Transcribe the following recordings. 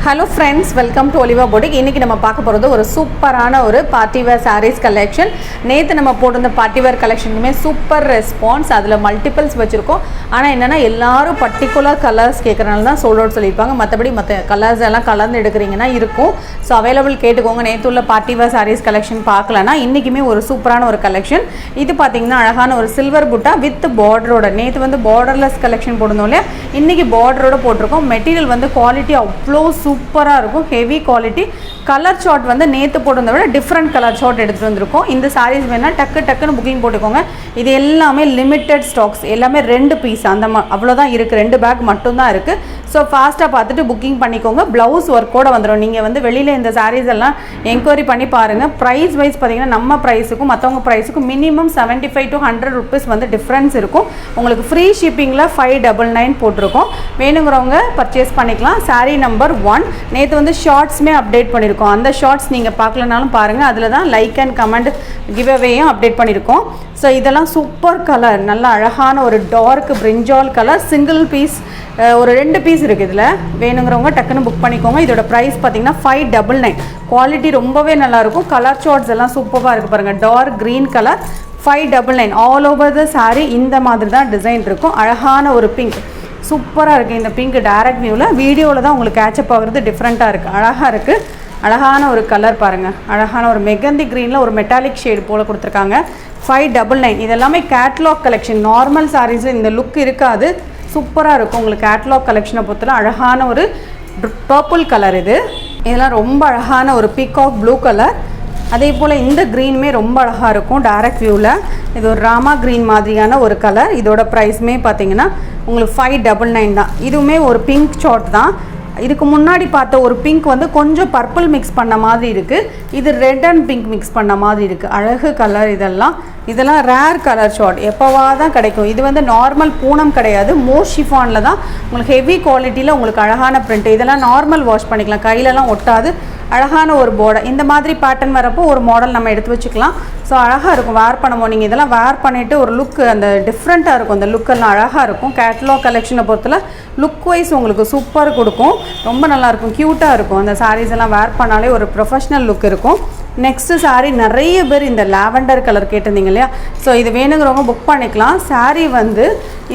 Hello friends, welcome to Oliva Boutique. இன்னைக்கு நம்ம பார்க்க போறது ஒரு சூப்பரான ஒரு பார்ட்டி வேர் sarees collection. நேத்து நம்ம போட்ட பார்ட்டி வேர் collectionக்குமே சூப்பர் ரெஸ்பான்ஸ். அதுல மல்டிபிள்ஸ் வச்சிருக்கோம். ஆனா என்னன்னா எல்லாரும் பர்టిక్యులர் கலர்ஸ் கேக்குறனால தான் சோல்ட் அவுட் சொல்லிருப்பாங்க. மத்தபடி மத்த கலர்ஸ் எல்லாம் கலந்து எடுக்கறீங்கன்னா இருக்கும். சோ அவேலபிள் கேட்டுக்கோங்க. நேத்து உள்ள பார்ட்டி வேர் sarees collection பார்க்கலனா இன்னைக்குமே ஒரு சூப்பரான ஒரு collection. இது பாத்தீங்கன்னா அழகான ஒரு சில்வர் புட்டா வித் borderோட. நேத்து வந்து borderless collection போடுனோம்ல. இன்னைக்கு borderோட போட்டுருக்கோம். மெட்டீரியல் வந்து குவாலிட்டி அவ்ளோ சூப்பரா இருக்கும். Heavy quality. கலர் சார்ட் வந்து நேத்து போடுறத விட டிஃபரண்ட் கலர் சார்ட் எடுத்துட்டு வந்திருக்கோம். இந்த sarees வேணா டக்குன்னு புக்கிங் போட்டுக்கோங்க. இது எல்லாமே லிமிட்டட் ஸ்டாக்ஸ். எல்லாமே 2 பீஸ் அந்த அவ்வளவுதான் இருக்கு. 2 பேக் மட்டும் தான் இருக்கு. சோ ஃபாஸ்டா பார்த்துட்டு புக்கிங் பண்ணிக்கோங்க. ப்ளவுஸ் வர்க்கோட வந்துரும். நீங்க வந்து வெளியில இந்த sarees எல்லாம் என்கொயரி பண்ணி பாருங்க. பிரைஸ் வைஸ் பாத்தீங்கன்னா நம்ம பிரைஸ்க்கும் மத்தவங்க பிரைஸ்க்கும் மினிமம் 75 to 100 rupees வந்து டிஃபரன்ஸ் இருக்கும். உங்களுக்கு ஃப்ரீ ஷிப்பிங்ல 599 போட்டுருக்கோம். வேணுங்கறவங்க பர்ச்சேஸ் பண்ணிக்கலாம். saree நம்பர் 1 நேத்து வந்து ஷார்ட்ஸ்மே அப்டேட் பண்ணிருக்கோம். அந்த ஷார்ட்ஸ் நீங்க பார்க்கலனாலும் பாருங்க. அதுல தான் லைக் அண்ட் கமெண்ட் கிவ் அவேயும் அப்டேட் பண்ணிருக்கோம். சோ இதெல்லாம் சூப்பர் கலர். நல்ல அழகான ஒரு dark brinjal colour. Single piece ஒரு 2 பீஸ் இருக்கு. இதுல வேணுங்கறவங்க டக்குன்னு புக் பண்ணிக்கோங்க. இதோட பிரைஸ் பாத்தீங்கன்னா 599. குவாலிட்டி ரொம்பவே நல்லா இருக்கும். கலர் சார்ட்ஸ் எல்லாம் சூப்பரா இருக்கு பாருங்க. Dark green colour 599. All over the saree இந்த மாதிரி தான் டிசைன் இருக்கும். அழகான ஒரு பிங்க் சூப்பரா இருக்கு. இந்த பிங்க் டைரக்ட் வியூல வீடியோல தான் உங்களுக்கு கேட்ச் ஆகுறது டிஃபரண்டா இருக்கு. அழகா இருக்கு. அழகான ஒரு கலர் பாருங்க. அழகான ஒரு மெகந்தி greenல ஒரு மெட்டாலிக் ஷேட் போல கொடுத்திருக்காங்க. 599. இதெல்லாம் கேட்டலாக் கலெக்ஷன். நார்மல் sareesல இந்த லுக் இருக்காது. சூப்பரா இருக்கும். உங்களுக்கு கேட்டலாக் கலெக்ஷனை பொறுத்தல அழகான ஒரு பர்பிள் கலர் இது. இதெல்லாம் ரொம்ப அழகான ஒரு பீகாக் ப்ளூ கலர். அதே போல இந்த greenமே ரொம்ப அழகா இருக்கும் டைரக்ட் வியூல. இது ஒரு ராமா green மாதிரியான ஒரு கலர். இதோட பிரைஸ்மே பாத்தீங்கன்னா உங்களுக்கு 599 தான். இதுவுமே ஒரு பிங்க் சார்ட் தான். இதுக்கு முன்னாடி பார்த்த ஒரு பிங்க் வந்து கொஞ்சம் பர்பிள் மிக்ஸ் பண்ண மாதிரி இருக்கு. இது ரெட் அண்ட் பிங்க் மிக்ஸ் பண்ண மாதிரி இருக்கு. அழகு கலர். இதெல்லாம் ரேர் கலர் ஷார்ட். எப்பவா தான் கிடைக்கும். இது வந்து நார்மல் பூனம் கிடையாது. மோர் ஷிஃபான்ல தான் உங்களுக்கு ஹெவி குவாலிட்டியில் உங்களுக்கு அழகான பிரிண்ட். இதெல்லாம் நார்மல் வாஷ் பண்ணிக்கலாம். கையிலலாம் ஒட்டாது. அழகான ஒரு பார்டர். இந்த மாதிரி பேட்டர்ன் வரப்போ ஒரு மாடல் நம்ம எடுத்து வச்சுக்கலாம். ஸோ அழகாக இருக்கும். வேர் பண்ணுவோம். நீங்கள் இதெல்லாம் வேர் பண்ணிவிட்டு ஒரு லுக் அந்த டிஃப்ரெண்ட்டாக இருக்கும். அந்த லுக்கெல்லாம் அழகாக இருக்கும். கேட்லாக் கலெக்ஷனை பொறுத்தல லுக் வைஸ் உங்களுக்கு சூப்பர் கொடுக்கும். ரொம்ப நல்லாயிருக்கும். க்யூட்டாக இருக்கும். அந்த சாரீஸ் எல்லாம் வேர் பண்ணாலே ஒரு ப்ரொஃபஷ்னல் லுக் இருக்கும். நெக்ஸ்ட் saree நிறைய பேர் இந்த லாவெண்டர் கலர் கேட்டிருந்தீங்க இல்லையா. ஸோ இது வேணுங்கிறவங்க புக் பண்ணிக்கலாம். saree வந்து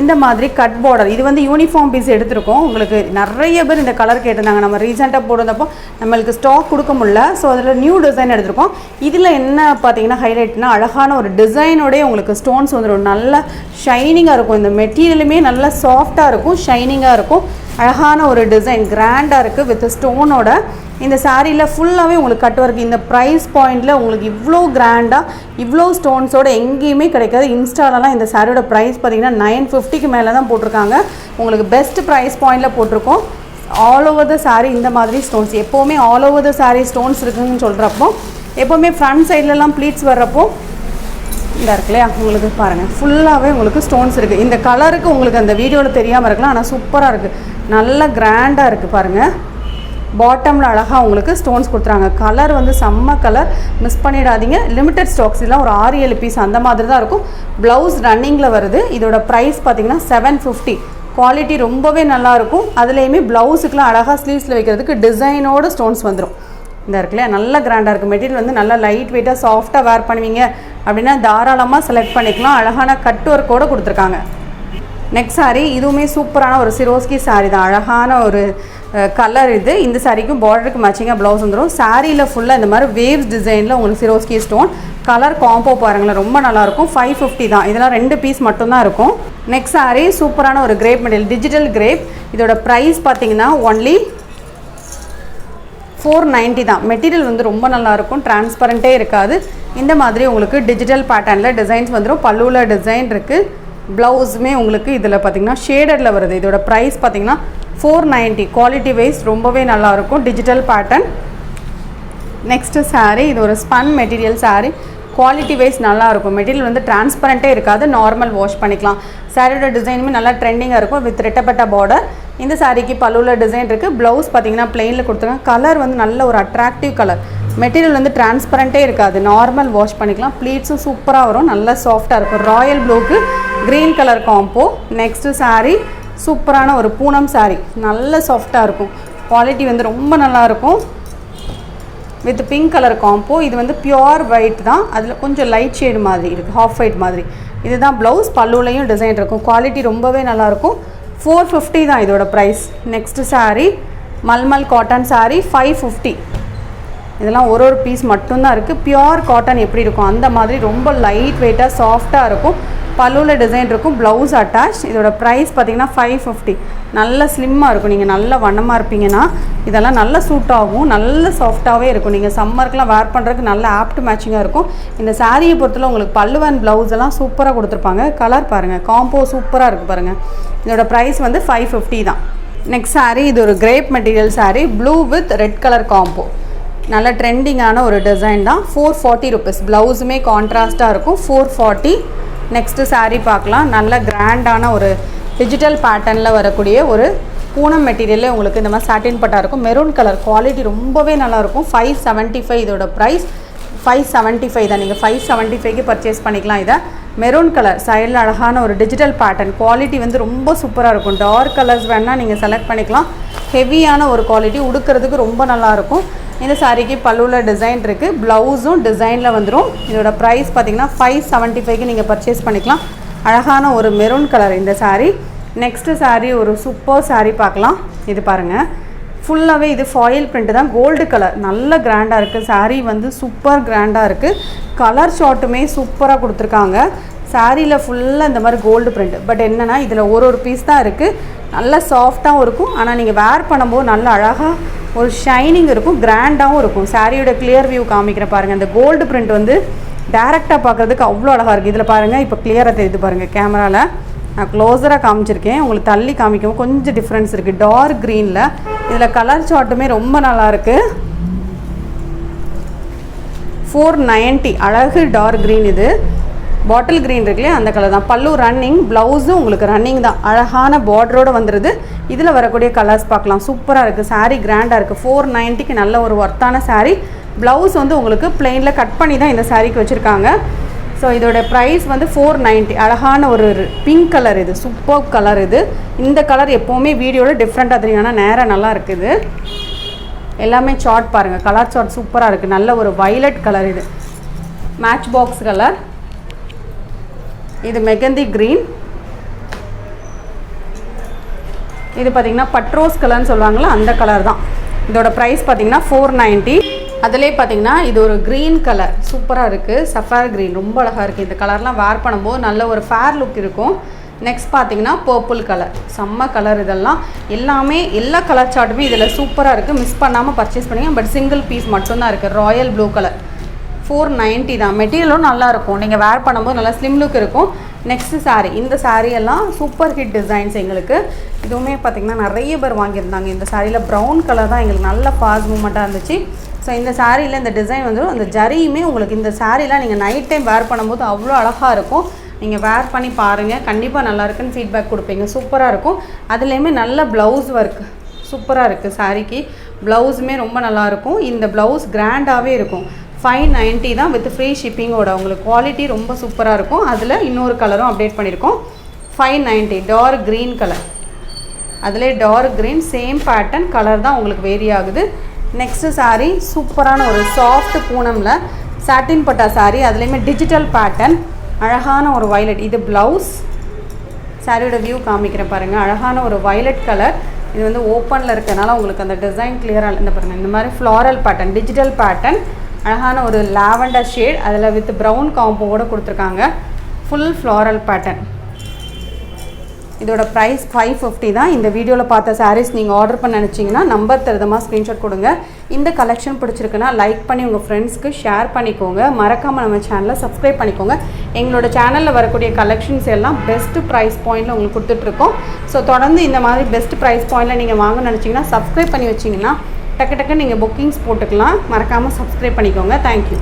இந்த மாதிரி கட் பார்டர். இது வந்து யூனிஃபார்ம் பீஸ் எடுத்திருக்கோம். உங்களுக்கு நிறைய பேர் இந்த கலர் கேட்டிருந்தாங்க. நம்ம ரீசெண்டாக போடுறப்போ நம்மளுக்கு ஸ்டாக் கொடுக்க முடியல. ஸோ அதில் நியூ டிசைன் எடுத்திருக்கோம். இதில் என்ன பார்த்தீங்கன்னா ஹைலைட்னா அழகான ஒரு டிசைனோடய உங்களுக்கு ஸ்டோன்ஸ் வந்துடும். நல்ல ஷைனிங்காக இருக்கும். இந்த மெட்டீரியலுமே நல்லா சாஃப்டாக இருக்கும். ஷைனிங்காக இருக்கும். அழகான ஒரு டிசைன் கிராண்டாக இருக்குது வித் ஸ்டோனோட. இந்த சாரியில் ஃபுல்லாகவே உங்களுக்கு கட் ஒர்க். இந்த ப்ரைஸ் பாயிண்டில் உங்களுக்கு இவ்வளோ கிராண்டாக இவ்வளோ ஸ்டோன்ஸோடு எங்கேயுமே கிடைக்காது. இன்ஸ்டாலலாம் இந்த சாரியோட ப்ரைஸ் பார்த்தீங்கன்னா 950க்கு மேலே தான் போட்டிருக்காங்க. உங்களுக்கு பெஸ்ட் ப்ரைஸ் பாயிண்டில் போட்டிருக்கோம். ஆல் ஓவர் த சாரீ இந்த மாதிரி ஸ்டோன்ஸ். எப்போவுமே all over the sari stones இருக்குதுன்னு சொல்கிறப்போ எப்போவுமே ஃப்ரண்ட் சைட்லலாம் ப்ளீட்ஸ் வர்றப்போ இந்த இருக்கு இல்லையா உங்களுக்கு பாருங்கள் ஃபுல்லாகவே உங்களுக்கு ஸ்டோன்ஸ் இருக்குது. இந்த கலருக்கு உங்களுக்கு அந்த வீடியோவில் தெரியாமல் இருக்கலாம். ஆனால் சூப்பராக இருக்குது. நல்ல கிராண்டாக இருக்குது பாருங்கள். பாட்டமில் அழகாக உங்களுக்கு ஸ்டோன்ஸ் கொடுத்துறாங்க. கலர் வந்து செம்ம கலர். மிஸ் பண்ணிடாதீங்க. லிமிட்டட் ஸ்டாக்ஸ் எல்லாம் ஒரு 6-7 பீஸ் அந்த மாதிரி தான் இருக்கும். ப்ளவுஸ் ரன்னிங்கில் வருது. இதோட ப்ரைஸ் பார்த்தீங்கன்னா 750. குவாலிட்டி ரொம்பவே நல்லாயிருக்கும். அதுலேயுமே ப்ளவுஸுக்கெலாம் அழகாக ஸ்லீவ்ஸில் வைக்கிறதுக்கு டிசைனோட ஸ்டோன்ஸ் வந்துடும். இந்த இருக்குல்லையா நல்ல கிராண்டாக இருக்குது. மெட்டீரியல் வந்து நல்லா லைட் வெயிட்டாக சாஃப்டாக வேர் பண்ணுவீங்க அப்படின்னா தாராளமாக செலக்ட் பண்ணிக்கலாம். அழகான கட் ஒர்க்கோடு கொடுத்துருக்காங்க. நெக்ஸ்ட் saree இதுவுமே சூப்பரான ஒரு சிரோஸ்கி saree தான். அழகான ஒரு கலர் இது. இந்த சாரிக்கும் பார்டருக்கு மேட்சிங்காக ப்ளவுஸ் வந்துடும். சாரியில் ஃபுல்லாக இந்த மாதிரி வேவ்ஸ் டிசைனில் உங்களுக்கு சிரோஸ்கி ஸ்டோன். கலர் காம்போ பாருங்களேன் ரொம்ப நல்லாயிருக்கும். 550 தான். இதெல்லாம் 2 பீஸ் மட்டும்தான் இருக்கும். நெக்ஸ்ட் saree சூப்பரான ஒரு கிரேப் மெட்டீரியல் டிஜிட்டல் கிரேப். இதோட ப்ரைஸ் பார்த்தீங்கன்னா ஒன்லி 490 தான். மெட்டீரியல் வந்து ரொம்ப நல்லாயிருக்கும். டிரான்ஸ்பரண்ட்டே இருக்காது. இந்த மாதிரி உங்களுக்கு டிஜிட்டல் பேட்டர்னில் டிசைன்ஸ் வந்துடும். பல்லுவில் டிசைன் இருக்குது. ப்ளவுஸுமே உங்களுக்கு இதில் பார்த்தீங்கன்னா ஷேடடில் வருது. இதோட ப்ரைஸ் பார்த்தீங்கன்னா 490. குவாலிட்டி வைஸ் ரொம்பவே நல்லாயிருக்கும். Digital pattern. நெக்ஸ்ட்டு saree இது ஒரு spun material saree. Quality wise நல்லாயிருக்கும். மெட்டீரியல் வந்து டிரான்ஸ்பரண்ட்டே இருக்காது. நார்மல் வாஷ் பண்ணிக்கலாம். சாரியோட டிசைனுமே நல்லா ட்ரெண்டிங்காக இருக்கும் வித் ரெட்டப்பட்ட பார்டர். இந்த சாரிக்கு பல்லுவில் டிசைன் இருக்குது. ப்ளவுஸ் பார்த்தீங்கன்னா பிளெயினில் கொடுத்துருக்காங்க. கலர் வந்து நல்ல ஒரு அட்ராக்டிவ் கலர். மெட்டீரியல் வந்து டிரான்ஸ்பரண்ட்டே இருக்காது. நார்மல் வாஷ் பண்ணிக்கலாம். ப்ளீட்ஸும் சூப்பராக வரும். நல்லா சாஃப்டாக இருக்கும். ராயல் ப்ளூக்கு green colour combo. Next saree சூப்பரான ஒரு பூனம் saree. நல்ல சாஃப்டாக இருக்கும். குவாலிட்டி வந்து ரொம்ப நல்லாயிருக்கும். With pink colour combo. இது வந்து பியோர் ஒயிட் தான், அதில் கொஞ்சம் லைட் ஷேடு மாதிரி இருக்குது, ஹாஃப் ஒயிட் மாதிரி. இதுதான் ப்ளவுஸ். பல்லுலையும் டிசைன் இருக்கும். குவாலிட்டி ரொம்பவே நல்லாயிருக்கும். 450 தான் இதோட price. Next saree mulmul cotton saree 550. இதெல்லாம் ஒரு பீஸ் மட்டும்தான் இருக்குது. பியோர் காட்டன் எப்படி இருக்கும் அந்த மாதிரி ரொம்ப லைட் வெயிட்டாக சாஃப்டாக இருக்கும். பல்லுவில் டிசைன் இருக்கும், ப்ளவுஸ் அட்டாச். இதோட ப்ரைஸ் பார்த்திங்கன்னா 550. நல்ல ஸ்லிம்மாக இருக்கும். நீங்கள் நல்ல வண்ணமாக இருப்பீங்கன்னா இதெல்லாம் நல்ல சூட் ஆகும். நல்ல சாஃப்டாகவே இருக்கும். நீங்கள் சம்மருக்குலாம் வேர் பண்ணுறதுக்கு நல்ல ஆப்ட் மேட்சிங்காக இருக்கும். இந்த சாரியை பொறுத்தவரை உங்களுக்கு பல்லு அண்ட் ப்ளவுஸ் எல்லாம் சூப்பராக கொடுத்துருப்பாங்க. கலர் பாருங்கள், காம்போ சூப்பராக இருக்குது பாருங்கள். இதோட ப்ரைஸ் வந்து 550 தான். நெக்ஸ்ட் சாரீ இது ஒரு grape material sari, blue with red colour combo. நல்ல ட்ரெண்டிங்கான ஒரு டிசைன் தான். 440 ருபீஸ். ப்ளவுஸுமே கான்ட்ராஸ்ட்டாக இருக்கும். 440. நெக்ஸ்ட்டு சாரீ பார்க்கலாம். நல்ல கிராண்டான ஒரு டிஜிட்டல் பேட்டர்னில் வரக்கூடிய ஒரு பூனம் மெட்டீரியலே உங்களுக்கு இந்த மாதிரி சாட்டின் பட்டா இருக்கும். Maroon colour. குவாலிட்டி ரொம்பவே நல்லாயிருக்கும். 575 இதோட ப்ரைஸ். 575 தான். நீங்கள் 575க்கு பர்ச்சேஸ் பண்ணிக்கலாம். இதை மெரூன் கலர் சைடில் அழகான ஒரு டிஜிட்டல் பேட்டர்ன். குவாலிட்டி வந்து ரொம்ப சூப்பராக இருக்கும். டார்க் கலர்ஸ் வேணால் நீங்கள் செலக்ட் பண்ணிக்கலாம். ஹெவியான ஒரு குவாலிட்டி, உடுக்கிறதுக்கு ரொம்ப நல்லாயிருக்கும். இந்த சாரீக்கு பல்லுவில் டிசைன் இருக்குது, ப்ளவுஸும் டிசைனில் வந்துடும். இதோட ப்ரைஸ் பார்த்திங்கன்னா 575க்கு நீங்கள் பர்ச்சேஸ் பண்ணிக்கலாம். அழகான ஒரு மெரூன் கலர் இந்த சாரீ. நெக்ஸ்ட்டு சாரீ ஒரு சூப்பர் சாரீ பார்க்கலாம். இது பாருங்கள், ஃபுல்லாகவே இது ஃபாயில் பிரிண்ட்டு தான், கோல்டு கலர். நல்ல கிராண்டாக இருக்குது. சாரீ வந்து சூப்பர் கிராண்டாக இருக்குது. கலர் ஷார்ட்டுமே சூப்பராக கொடுத்துருக்காங்க. சாரியில் ஃபுல்லாக இந்த மாதிரி கோல்டு பிரிண்ட். பட் என்னென்னா இதில் ஒரு பீஸ் தான் இருக்குது. நல்லா சாஃப்டாகவும் இருக்கும். ஆனால் நீங்கள் வேர் பண்ணும்போது நல்ல அழகாக ஒரு ஷைனிங் இருக்கும், கிராண்டாகவும் இருக்கும். சாரியோட கிளியர் வியூ காமிக்கிற பாருங்கள். இந்த கோல்டு பிரிண்ட் வந்து டேரெக்டாக பார்க்குறதுக்கு அவ்வளோ அழகாக இருக்குது. இதில் பாருங்கள், இப்போ கிளியராக தெரியுது பாருங்கள் கேமராவில். நான் க்ளோஸராக காமிச்சிருக்கேன், உங்களுக்கு தள்ளி காமிக்கவும் கொஞ்சம் டிஃப்ரென்ஸ் இருக்குது. டார்க் க்ரீனில் இதில் கலர் சார்ட்டுமே ரொம்ப நல்லாயிருக்கு. 490. அழகு டார்க் க்ரீன். இது பாட்டில் க்ரீன் இருக்குல்லையே அந்த கலர் தான். பல்லு ரன்னிங், ப்ளவுஸும் உங்களுக்கு ரன்னிங் தான். அழகான பார்டரோடு வந்துடுது. இதில் வரக்கூடிய கலர்ஸ் பார்க்கலாம். சூப்பராக இருக்குது. சாரீ கிராண்டாக இருக்குது. 490க்கு நல்ல ஒரு ஒர்த்தான சாரீ. ப்ளவுஸ் வந்து உங்களுக்கு பிளெயினில் கட் பண்ணி தான் இந்த சாரீக்கு வச்சுருக்காங்க. ஸோ இதோட ப்ரைஸ் வந்து 490. அழகான ஒரு பிங்க் கலர். இது சூப்பர் கலர். இது இந்த கலர் எப்போவுமே வீடியோவில் டிஃப்ரெண்ட்டாக தெரியும், ஆனால் நேராக நல்லா இருக்குது. எல்லாமே சார்ட் பாருங்கள், கலர் சார்ட் சூப்பராக இருக்குது. நல்ல ஒரு வைலட் கலர். இது மேட்ச் பாக்ஸ் கலர். இது மெகந்தி க்ரீன். இது பார்த்திங்கன்னா பட்ரோஸ் கலர்னு சொல்லுவாங்களா அந்த கலர் தான். இதோட ப்ரைஸ் பார்த்திங்கன்னா 490. அதிலே பார்த்திங்கன்னா இது ஒரு க்ரீன் கலர் சூப்பராக இருக்குது. சஃபார் க்ரீன் ரொம்ப அழகாக இருக்குது. இந்த கலர்லாம் வேர் பண்ணும்போது நல்ல ஒரு ஃபேர் லுக் இருக்கும். நெக்ஸ்ட் பார்த்திங்கன்னா பர்பிள் கலர். செம்ம கலர். இதெல்லாம் எல்லாமே எல்லா கலர் சார்ட்டுமே இதில் சூப்பராக இருக்குது. மிஸ் பண்ணாமல் பர்ச்சேஸ் பண்ணிங்க. பட் சிங்கிள் பீஸ் மட்டும்தான் இருக்குது. Royal blue colour. 490 தான். மெட்டீரியலும் நல்லாயிருக்கும். நீங்கள் வேர் பண்ணும்போது நல்லா ஸ்லிம் லுக் இருக்கும். நெக்ஸ்ட்டு சாரீ. இந்த சாரீ எல்லாம் சூப்பர் ஹிட் டிசைன்ஸ் எங்களுக்கு. இதுவுமே பார்த்திங்கன்னா நிறைய பேர் வாங்கியிருந்தாங்க. இந்த சாரியில் ப்ரௌன் கலர் தான் எங்களுக்கு நல்ல ஃபாஸ்ட் மூமெண்ட்டாக இருந்துச்சு. ஸோ இந்த சாரியில் இந்த டிசைன் வந்து அந்த ஜரியுமே உங்களுக்கு இந்த சாரீலாம் நீங்கள் நைட் டைம் வேர் பண்ணும்போது அவ்வளோ அழகாக இருக்கும். நீங்கள் வேர் பண்ணி பாருங்கள், கண்டிப்பாக நல்லாயிருக்குன்னு ஃபீட்பேக் கொடுப்பீங்க. சூப்பராக இருக்கும். அதுலேயுமே நல்ல ப்ளவுஸ் ஒர்க் சூப்பராக இருக்குது. சாரீக்கு ப்ளவுஸுமே ரொம்ப நல்லாயிருக்கும். இந்த ப்ளவுஸ் கிராண்டாகவே இருக்கும். 590 தான் வித் ஃப்ரீ ஷிப்பிங்கோட. உங்களுக்கு குவாலிட்டி ரொம்ப சூப்பராக இருக்கும். அதில் இன்னொரு கலரும் அப்டேட் பண்ணியிருக்கோம். 590 டார்க் க்ரீன் கலர். அதிலே dark green same pattern colour தான் உங்களுக்கு வேரி ஆகுது. நெக்ஸ்ட்டு சாரீ சூப்பரான ஒரு சாஃப்ட் பூனமில் சாட்டின் பட்டா சாரீ. அதுலேயுமே டிஜிட்டல் பேட்டர்ன். அழகான ஒரு வைலட். இது ப்ளவுஸ். சாரியோட வியூ காமிக்கிறேன் பாருங்கள். அழகான ஒரு வைலட் கலர். இது வந்து ஓப்பனில் இருக்கிறதுனால உங்களுக்கு அந்த டிசைன் கிளியராக இந்த பாருங்கள். இந்த மாதிரி ஃப்ளாரல் பேட்டர்ன், டிஜிட்டல் பேட்டர்ன். அழகான ஒரு லாவெண்டர் ஷேட். அதில் வித் ப்ரௌன் காம்போவோடு கொடுத்துருக்காங்க. Full floral pattern. இதோட ப்ரைஸ் 550 தான். இந்த வீடியோவில் பார்த்த சாரீஸ் நீங்கள் ஆர்டர் பண்ண நினச்சிங்கன்னா நம்பர் தருதமாக ஸ்க்ரீன்ஷாட் கொடுங்க. இந்த கலெக்ஷன் பிடிச்சிருக்குன்னா லைக் பண்ணி உங்கள் ஃப்ரெண்ட்ஸ்க்கு ஷேர் பண்ணிக்கோங்க. மறக்காமல் நம்ம சேனலை சப்ஸ்கிரைப் பண்ணிக்கோங்க. எங்களோட சேனலில் வரக்கூடிய கலெக்ஷன்ஸ் எல்லாம் பெஸ்ட்டு ப்ரைஸ் பாயிண்டில் உங்களுக்கு கொடுத்துட்ருக்கோம். ஸோ தொடர்ந்து இந்த மாதிரி பெஸ்ட் ப்ரைஸ் பாயிண்டில் நீங்கள் வாங்க நினச்சிங்கன்னா சப்ஸ்கிரைப் பண்ணி வச்சிங்கன்னா டக்கு டக்கு நீங்கள் புக்கிங்ஸ் போட்டுக்கலாம். மறக்காமல் சப்ஸ்கிரைப் பண்ணிக்கோங்க. தேங்க்யூ.